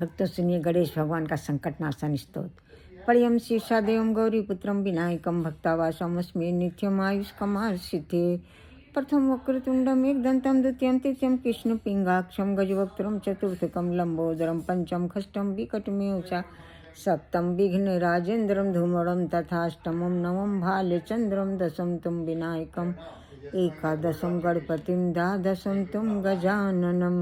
भक्तों सुनिए गणेश भगवान का संकट नाशन स्तोत्र। पर्यम शीर्षादेवं गौरीपुत्रं विनायकं भक्तावासमस्मि नित्यम आयुष्कमार्षिते। प्रथम वक्रतुंडम एकदंतं द्वितीयं तृतीयं कृष्णपिंगाक्षं गजवक्त्रं चतुर्थकं लंबोदरं पंचम खष्टं विकटमेव च सप्तम विघ्नराजेन्द्रं धूमरं तथाष्टमं नवम भाल्यचंद्रं दशम तुम विनायकम् एकादशम गणपतिं द्वादशम तुम गजाननम।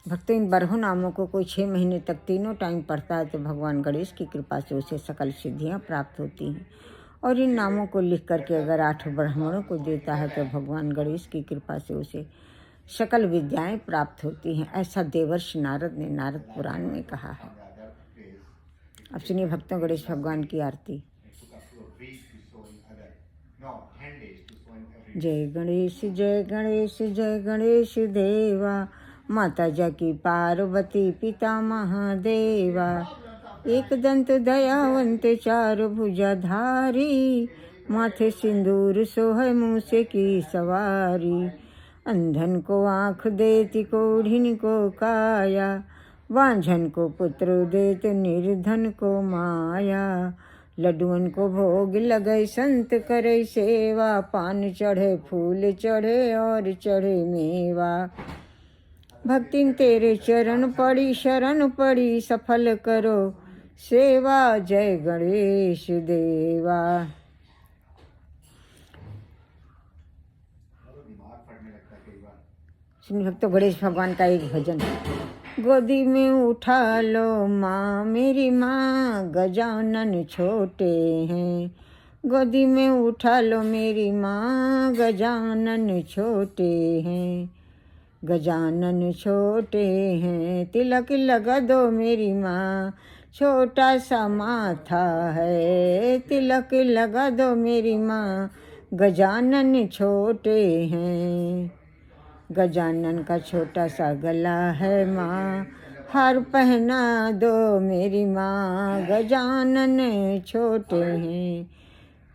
भक्तों इन 12 नामों को कोई 6 महीने तक तीनों टाइम पढ़ता है तो भगवान गणेश की कृपा से उसे सकल सिद्धियां प्राप्त होती हैं। और इन नामों को लिख करके अगर 8 ब्राह्मणों को देता है तो भगवान गणेश की कृपा से उसे सकल विद्याएं प्राप्त होती हैं। ऐसा देवर्षि नारद ने नारद पुराण में कहा है। अब सुनिए भक्तों गणेश भगवान की आरती। जय गणेश जय गणेश जय गणेश देवा, माता जकी पार्वती पिता महादेवा। एक दंत दयावंत चार भुजाधारी, माथे सिंदूर सोहै मूसे की सवारी। अंधन को आँख देती कोढ़िन को काया, वांझन को पुत्र देत निर्धन को माया। लड्डुअन को भोग लगे संत करे सेवा, पान चढ़े फूल चढ़े और चढ़े मेवा। भक्तिन तेरे चरण पड़ी शरण पड़ी, सफल करो सेवा जय गणेश देवा। सुनिए भक्तों गणेश भगवान का एक भजन। गोदी में उठा लो माँ मेरी माँ, गजानन छोटे हैं। गोदी में उठा लो मेरी माँ, गजानन छोटे हैं। गजानन छोटे हैं, तिलक लगा दो मेरी माँ, छोटा सा माथा है। तिलक लगा दो मेरी माँ, गजानन छोटे हैं। गजानन का छोटा सा गला है माँ, हार पहना दो मेरी माँ, गजानन छोटे हैं।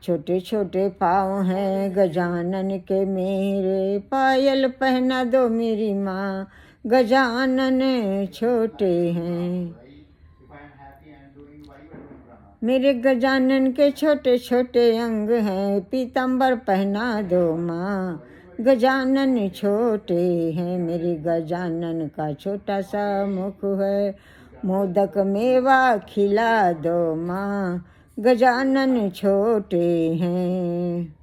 छोटे छोटे पाँव हैं गजानन के मेरे, पायल पहना दो मेरी माँ, गजानन छोटे हैं। मेरे गजानन के छोटे छोटे अंग हैं, पीताम्बर पहना दो माँ, गजानन छोटे हैं। मेरे गजानन का छोटा सा मुख है, मोदक मेवा खिला दो माँ, गजानन छोटे हैं।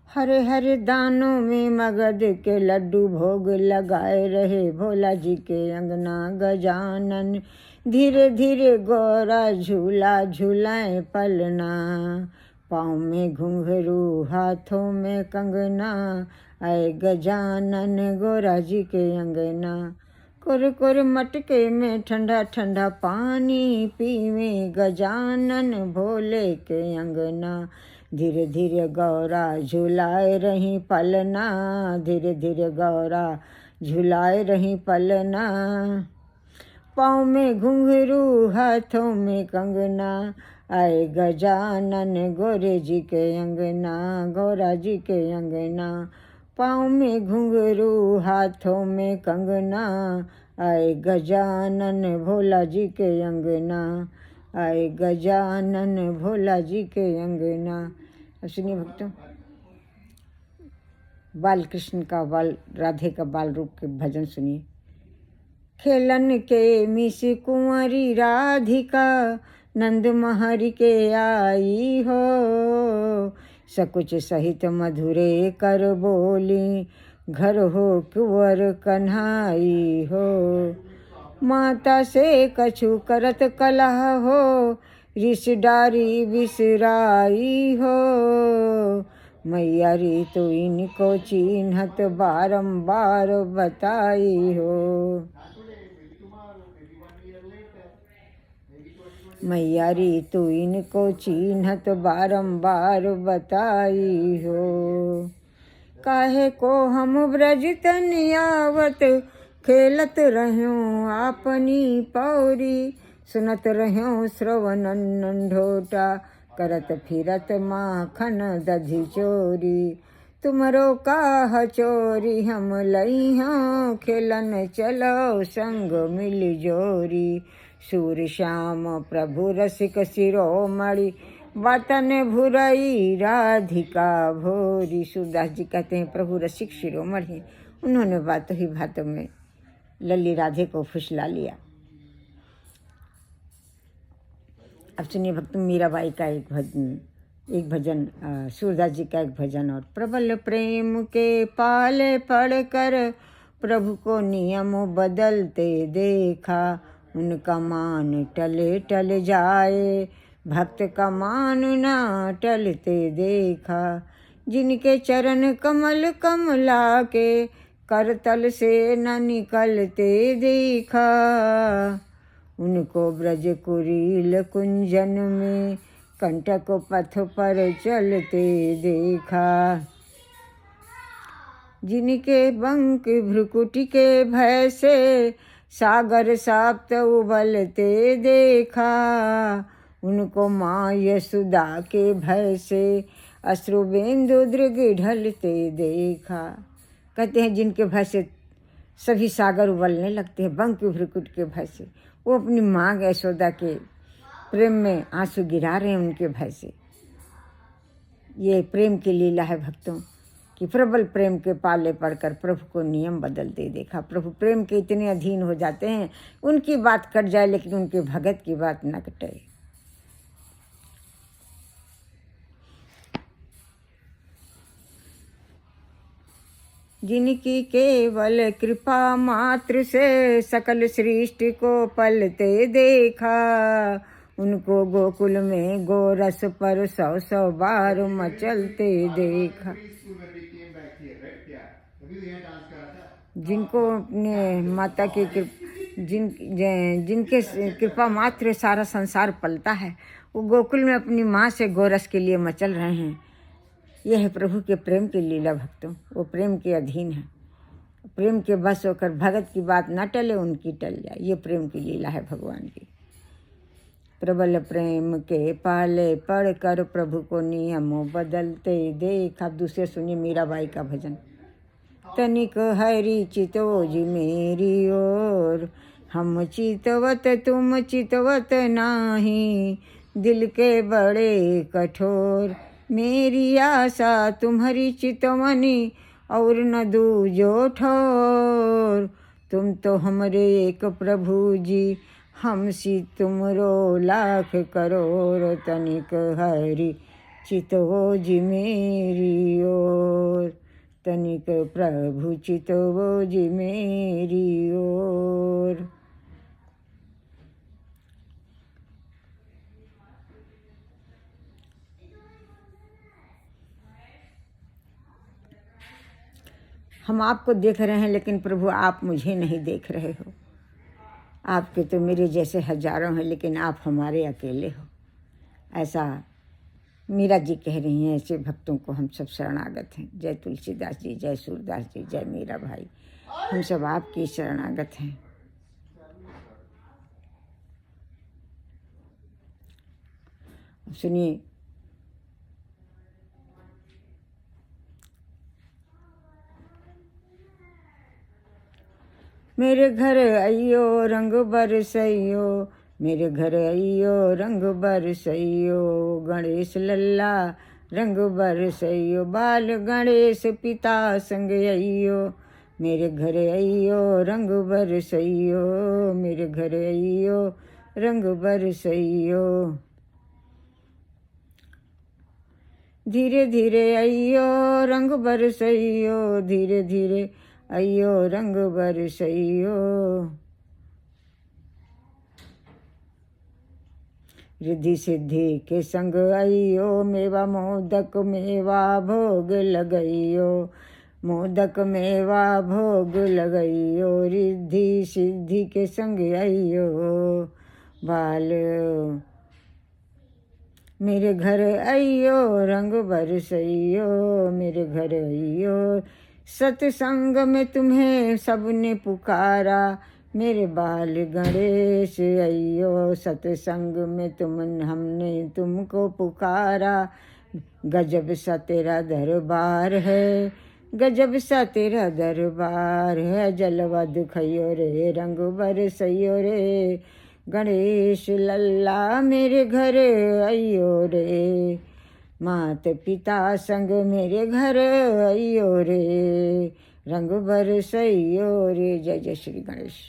हरे हरे दानों में मगध के लड्डू भोग लगाए रहे भोला जी के अंगना गजानन। धीरे धीरे गौरा झूला झूलाए पलना, पाँव में घुंघरू हाथों में कंगना। आए गजानन गौरा जी के अंगना, कुर कुर मटके में ठंडा ठंडा पानी पीवे गजानन भोले के अंगना। धीरे धीरे गौरा झुलाए रही पलना, धीरे धीरे गौरा झुलाए रही पलना। पाँव में घुंघरू हाथों में कंगना, आए गजानन गौरे जी के अंगना, गौरा जी के अंगना। पाँव में घुंघरू हाथों में कंगना, आए गजानन भोला जी के अंगना, आए गजानन भोला जी के अंगना। सुनिए भक्तों बाल कृष्ण का बाल राधे का बाल रूप के भजन सुनिए। खेलन के मिस कुंवरी राधिका, नंद महरी के आई हो। सकुच सहित मधुरे कर बोली, घर हो कुंवर कन्हाई हो। माता से कछु करत कलह हो, रिस डारी बिसराई हो। मैया री तो इनको चिन्हत बारंबार बताई हो। मैया री तो इनको चिन्हत बारंबार बताई हो। काहे को हम ब्रज तन आवत खेलत रह्यो आपनी पौरी, सुनत रह्यो श्रवणन ढोटा, करत फिरत माखन दधी चोरी। तुमरो काह चोरी हम लइहों, खेलन चलो संग मिल जोरी। सूर श्याम प्रभु रसिक शिरोमणि, वतन भुरई राधिका भोरी। सूरदास जी कहते हैं प्रभु रसिक शिरोमणि, उन्होंने बातों ही बातों में लल्ली राधे को फुसला लिया। अब सुनिए भक्त मीराबाई का एक भजन सूरदास जी का एक भजन और। प्रबल प्रेम के पाले पढ़कर प्रभु को नियम बदलते देखा, उनका मान टले टल जाए, भक्त का मान ना टलते देखा। जिनके चरण कमल कमला के, करतल से न निकलते देखा, उनको ब्रज कुरील कुंजन में कंटक पथ पर चलते देखा। जिनके बंक भ्रुकुटी के भय से सागर साप्त उबलते देखा, उनको माँ यशोदा के भय से अश्रुबिंदु दृग ढलते देखा। कहते हैं जिनके भय से सभी सागर उबलने लगते हैं, बंक भ्रुकुट के भय से, वो अपनी माँ यशोदा के प्रेम में आंसू गिरा रहे हैं उनके भय से। ये प्रेम की लीला है भक्तों कि प्रबल प्रेम के पाले पड़कर प्रभु को नियम बदलते देखा। प्रभु प्रेम के इतने अधीन हो जाते हैं, उनकी बात कट जाए लेकिन उनके भगत की बात न कटे। जिनकी केवल कृपा मात्र से सकल सृष्टि को पलते देखा, उनको गोकुल में गोरस पर 100 बार मचलते देखा। जिनको अपने माता की जिनके कृपा मात्र सारा संसार पलता है, वो गोकुल में अपनी माँ से गोरस के लिए मचल रहे हैं। यह है प्रभु के प्रेम की लीला भक्तों, वो प्रेम के अधीन है। प्रेम के बस होकर भगत की बात न टले, उनकी टल जाए, ये प्रेम की लीला है भगवान की। प्रबल प्रेम के पाले पढ़कर प्रभु को नियमों बदलते देखा। दूसरे सुनिए मीराबाई का भजन। तनिक हरि चितोज मेरी ओर, हम चितवत तुम चितवत नाही, दिल के बड़े कठोर, मेरी आशा तुम्हारी चितवनी और न दूजो ठोर। तुम तो हमरे एक प्रभु जी, हमसी तुमरो लाख करोड़, तनिक हरि चितवोज मेरी ओर, तनिक प्रभु चितवोज मेरी ओर। हम आपको देख रहे हैं लेकिन प्रभु आप मुझे नहीं देख रहे हो। आपके तो मेरे जैसे हजारों हैं लेकिन आप हमारे अकेले हो। ऐसा मीरा जी कह रही हैं। ऐसे भक्तों को हम सब शरणागत हैं। जय तुलसीदास जी, जय सूरदास जी, जय मीरा भाई, हम सब आपकी शरणागत हैं। सुनिए, मेरे घर अइयो रंग बरसइयो, मेरे घर अइयो रंग बरसइयो, गणेश लल्ला रंग बरसइयो, बाल गणेश पिता संग अइयो, मेरे घर अइयो रंग बरसइयो, मेरे घर अइयो रंग बरसइयो। धीरे धीरे अइयो रंग बरसइयो, धीरे धीरे अइयो रंग बरसइयो। रिद्धि सिद्धि के संग अइयो, मेवा मोदक मेवा भोग लगइयो, मोदक मेवा भोग लगइयो, रिद्धि सिद्धि के संग अइयो। बाल मेरे घर अइयो रंग बरसइयो, मेरे घर अइयो सत्संग में तुम्हें सबने पुकारा, मेरे बाल गणेश अयो। सत्संग में हमने तुमको पुकारा, गजब सा तेरा दरबार है, गजब सा तेरा दरबार है। जलवा दिखाइयो रे, रंग बरसइयो रे, गणेश लल्ला मेरे घर अइयो रे। मात पिता संग मेरे घर अइयो रे, रंग बरसइयो रे। जय जय श्री गणेश।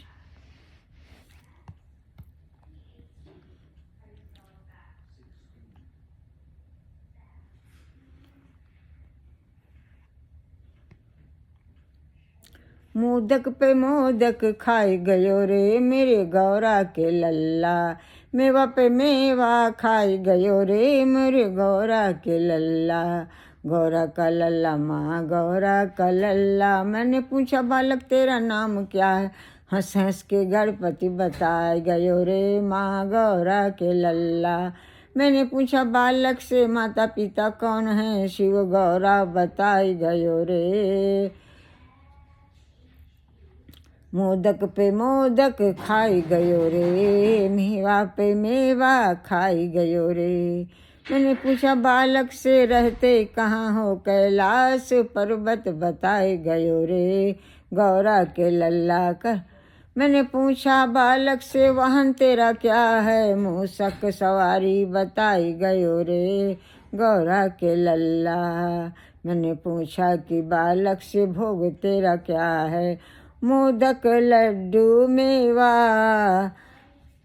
मोदक पे मोदक खाई गयो रे, मेरे गौरा के लल्ला। मेवा पे मेवा खाई गयो रे, मेरे गौरा के लल्ला। गौरा का लल्ला माँ गौरा का लल्ला। मैंने पूछा बालक तेरा नाम क्या है, हंस हंस के गणपति बताए गयो रे, माँ गौरा के लल्ला। मैंने पूछा बालक से माता पिता कौन है, शिव गौरा बताई गयो रे। मोदक पे मोदक खाई गयो रे, मेवा पे मेवा खाई गयो रे। मैंने पूछा बालक से रहते कहाँ हो, कैलाश पर्वत बताए गयो रे, गौरा के लल्ला कर। मैंने पूछा बालक से वाहन तेरा क्या है, मूषक सवारी बताई गयो रे, गौरा के लल्ला। मैंने पूछा कि बालक से भोग तेरा क्या है, मोदक लड्डू मेवा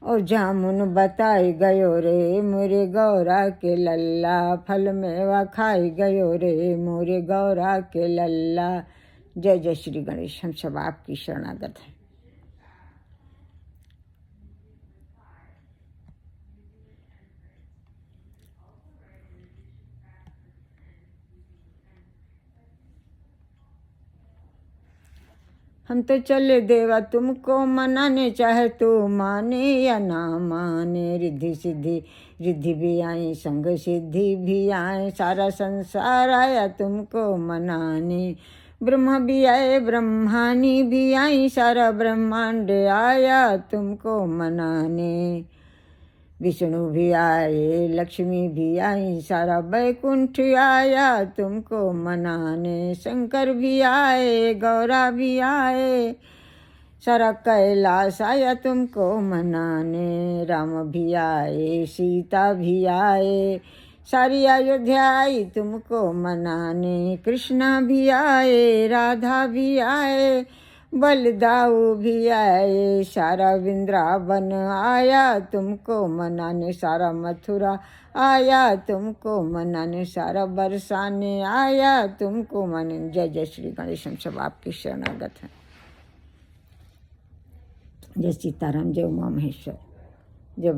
और जामुन बताई गयो रे, मोरे गौरा के लल्ला। फल मेवा खाई गयो रे, मोरे गौरा के लल्ला। जय जय श्री गणेश। हम सब आपकी शरणागत हैं। हम तो चले देवा तुमको मनाने, चाहे तो माने या ना माने। रिद्धि सिद्धि रिद्धि भी आई, संग सिद्धि भी आए, सारा संसार आया तुमको मनाने। ब्रह्मा भी आए ब्रह्मानी भी आई, सारा ब्रह्मांड आया तुमको मनाने। विष्णु भी आए लक्ष्मी भी आई, सारा बैकुंठ आया तुमको मनाने। शंकर भी आए गौरा भी आए, सारा कैलाश आया तुमको मनाने। राम भी आए सीता भी आए, सारी अयोध्या आई तुमको मनाने। कृष्णा भी आए राधा भी आए, बलदाऊ भी आए, सारा वृंदावन आया तुमको मनाने। सारा मथुरा आया तुमको मनाने, सारा बरसाने आया तुमको मनाने। जय जय श्री गणेश। हम सब आपकी शरणागत हैं। जय सीताराम, जय उमा महेश्वर, जय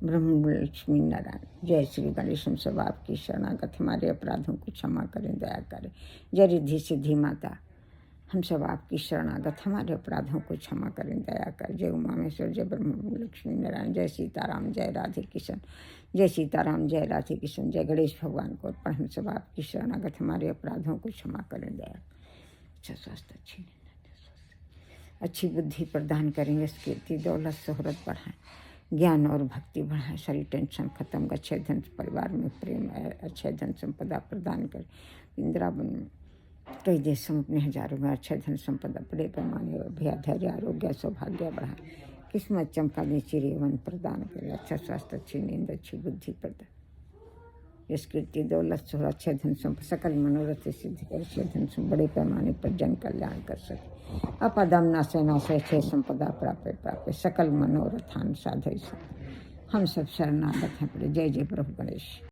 ब्रह्म लक्ष्मी नारायण। जय श्री गणेश। हम सब आपकी शरणागत, हमारे अपराधों को क्षमा करें, दया करें। जय रिद्धि सिद्धि माता, हम सब आपकी शरणागत, हमारे अपराधों को क्षमा करें, दया कर। जय उमा महेश्वर, जय ब्रह्म लक्ष्मी नारायण। जय सीताराम, जय राधे कृष्ण। जय सीताराम, जय राधे कृष्ण। जय गणेश भगवान को अर्पण। हम सब आपकी शरणागत, हमारे अपराधों को क्षमा करें, दया। अच्छा स्वास्थ्य, अच्छी बुद्धि प्रदान करेंगे, कीर्ति दौलत शोहरत बढ़ाएं, ज्ञान और भक्ति बढ़ाएं, सारी टेंशन खत्म, अच्छे धन, परिवार में प्रेम, अच्छे धन संपदा प्रदान कर। वृंदावन कई देशों में अपने हजारों में अच्छे धन संपदा, बड़े पैमाने अभ्या धैर्य आरोग्य सौभाग्य बढ़ाए, किस्मत चमकाने चिरेवन प्रदान करे, अच्छा स्वास्थ्य, अच्छी नींद, अच्छी बुद्धि प्रदान, यश कीर्ति दौलत शोहरत, अच्छे धन संपदा, सकल मनोरथ सिद्ध कर, अच्छे धन बड़े पैमाने पर जन कल्याण कर सके। अपदम नाशे नाशे अच्छे संपदा प्राप्त सकल मनोरथान साधय। हम सब शरणागत हैं। जय जय प्रभु गणेश।